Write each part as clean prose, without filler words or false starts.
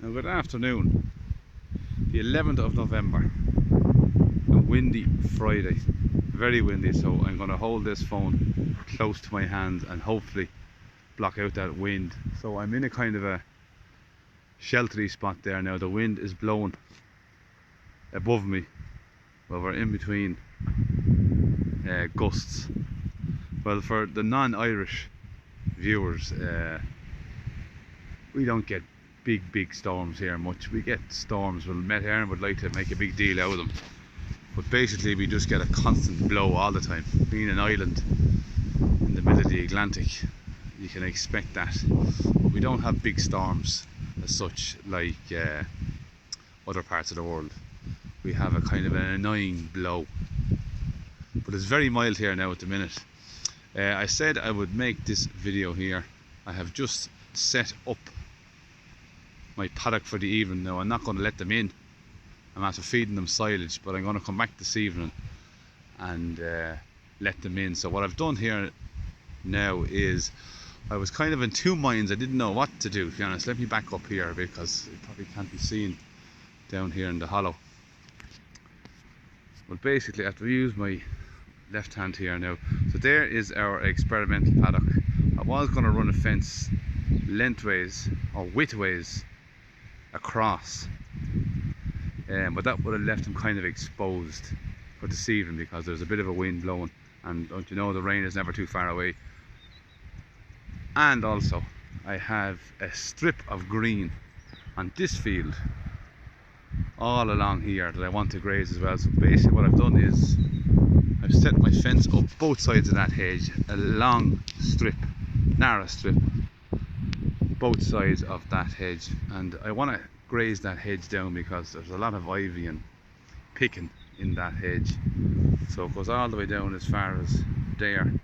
Now, good afternoon, the 11th of November, a windy Friday, very windy, so I'm going to hold this phone close to my hand and hopefully block out that wind. So I'm in a kind of a sheltery spot there now. The wind is blowing above me, well, we're in between gusts. Well, for the non-Irish viewers, we don't get big storms here much. We get storms, well, Met Éireann would like to make a big deal out of them, but basically we just get a constant blow all the time. Being an island in the middle of the Atlantic, you can expect that, but we don't have big storms as such like other parts of the world. We have a kind of an annoying blow, but it's very mild here now at the minute. I said I would make this video here. I have just set up my paddock for the evening now. I'm not going to let them in. I'm after feeding them silage, but I'm going to come back this evening and let them in. So what I've done here now is, I was kind of in two minds. I didn't know what to do, to be honest. Let me back up here because it probably can't be seen down here in the hollow. Well, basically I have to use my left hand here now. So there is our experimental paddock. I was going to run a fence lengthways or widthways across, but that would have left them kind of exposed for this evening because there's a bit of a wind blowing, and don't you know, the rain is never too far away. And also I have a strip of green on this field all along here that I want to graze as well. So basically what I've done is I've set my fence up both sides of that hedge, a long strip, narrow strip, both sides of that hedge, and I want to graze that hedge down because there's a lot of ivy and picking in that hedge. So it goes all the way down as far as there, and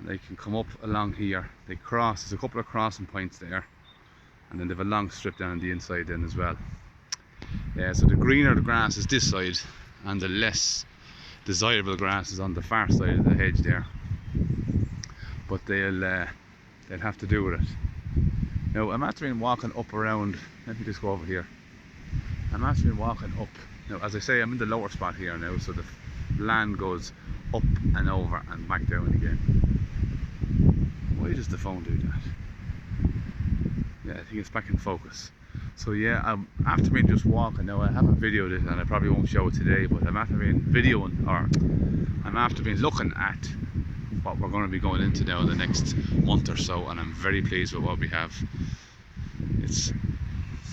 they can come up along here. They cross, there's a couple of crossing points there, and then they have a long strip down on the inside then as well. So the greener the grass is this side, and the less desirable grass is on the far side of the hedge there, but they'll have to do with it. Now I'm after been walking up around, let me just go over here. I'm after been walking up, now as I say, I'm in the lower spot here now, so the land goes up and over and back down again. Why does the phone do that? Yeah, I think it's back in focus. So yeah, I'm after been just walking now. I haven't videoed it and I probably won't show it today, but I'm after been videoing, or I'm after been looking at what we're going to be going into now in the next month or so, and I'm very pleased with what we have. It's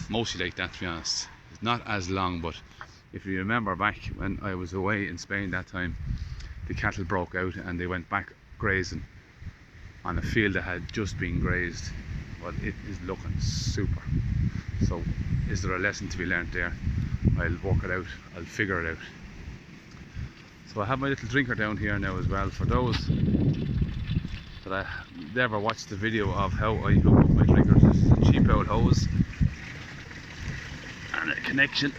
mostly like that, to be honest. It's not as long, but if you remember back when I was away in Spain that time, the cattle broke out and they went back grazing on a field that had just been grazed. Well, it is looking super. So is there a lesson to be learnt there? I'll work it out, I'll figure it out. So I have my little drinker down here now as well. For those that I never watched the video of how I hook up my drinkers, this is a cheap old hose and a connection.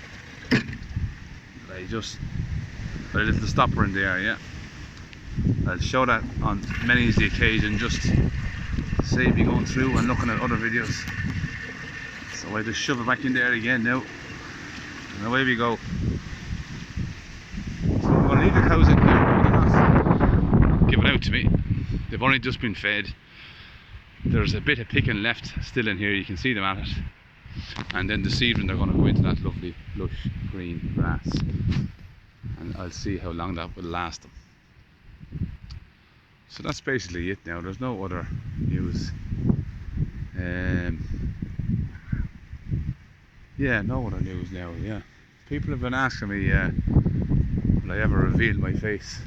I just put a little stopper in there, yeah. I'll show that on many the occasion, just save you going through and looking at other videos. So I just shove it back in there again now, and away we go. So I'm going to leave the cows in here. They're not giving out to me. They've only just been fed. There's a bit of picking left still in here, you can see them at it. And then this evening they're going to go into that lovely lush green grass, and I'll see how long that will last them. So that's basically it now. There's no other news. Yeah, no other news now. Yeah, people have been asking me, will I ever reveal my face?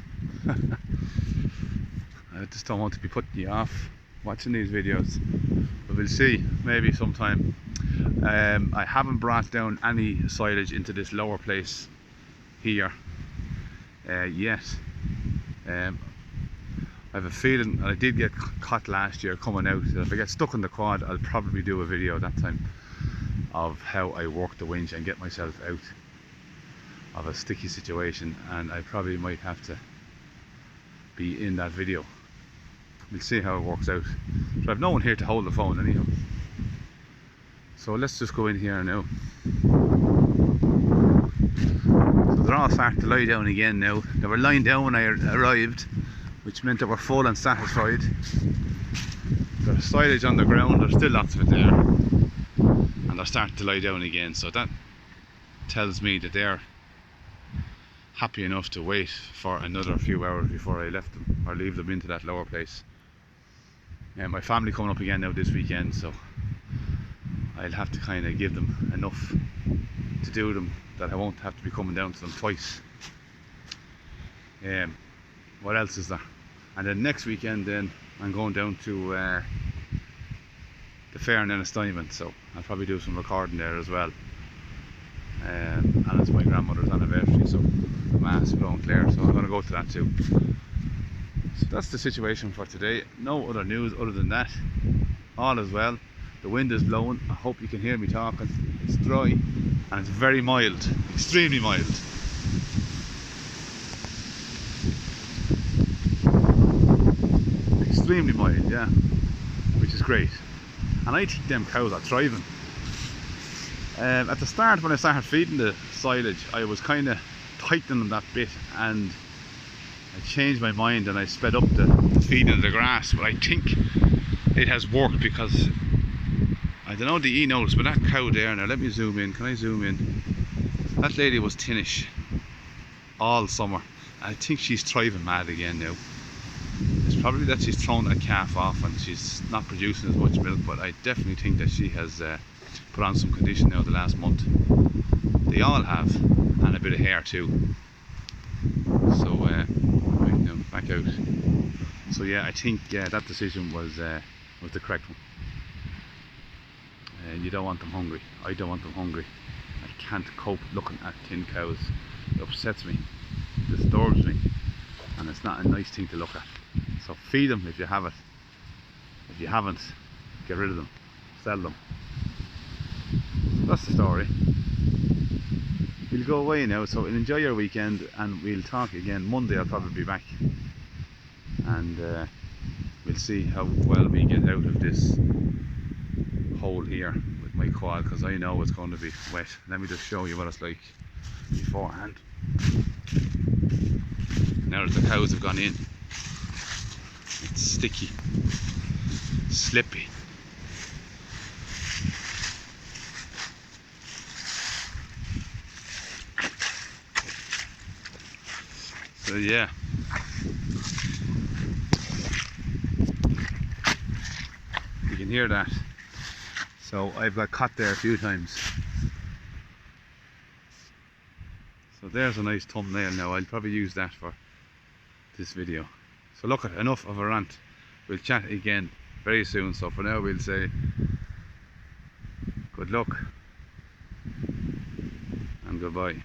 I just don't want to be putting you off watching these videos, but we'll see, maybe sometime. I haven't brought down any silage into this lower place here yet. I have a feeling I did get caught last year coming out. If I get stuck in the quad, I'll probably do a video that time of how I work the winch and get myself out of a sticky situation, and I probably might have to be in that video. We'll see how it works out. So I've no one here to hold the phone anyhow. So let's just go in here now. So they're all starting to lie down again now. They were lying down when I arrived, which meant they were full and satisfied. There's silage on the ground, there's still lots of it there, and they're starting to lie down again, so that tells me that they're happy enough to wait for another few hours before I left them or leave them into that lower place. And my family coming up again now this weekend, so I'll have to kind of give them enough to do them that I won't have to be coming down to them twice. What else is there? And then next weekend then I'm going down to the fair in Ennistimon, so I'll probably do some recording there as well. And it's my grandmother's anniversary, so the mass blowing Clare, so I'm going to go to that too. So that's the situation for today. No other news other than that. All is well. The wind is blowing. I hope you can hear me talking. It's dry and it's very mild, extremely mild. Extremely mild, yeah, which is great. And I think them cows are thriving. At the start, when I started feeding the silage, I was kind of tightening them that bit, and I changed my mind and I sped up the feeding of the grass. But I think it has worked, because I don't know the e-notes, but that cow there, now let me zoom in. Can I zoom in? That lady was tinnish all summer. I think she's thriving mad again now. It's probably that she's thrown that calf off and she's not producing as much milk, but I definitely think that she has put on some condition now the last month. They all have, and a bit of hair too. So right now, back out. So yeah, I think that decision was the correct one. You don't want them hungry. I don't want them hungry. I can't cope looking at thin cows. It upsets me, disturbs me, and it's not a nice thing to look at. So feed them if you have it. If you haven't, get rid of them, sell them. So that's the story. We'll go away now, so enjoy your weekend, and we'll talk again Monday. I'll probably be back, and we'll see how well we get out of this hole here with my quad, because I know it's going to be wet. Let me just show you what it's like beforehand. Now that the cows have gone in, it's sticky, slippy. So yeah, you can hear that. So I've got caught there a few times. So there's a nice thumbnail now. I'll probably use that for this video. So look, at enough of a rant. We'll chat again very soon. So for now we'll say good luck and goodbye.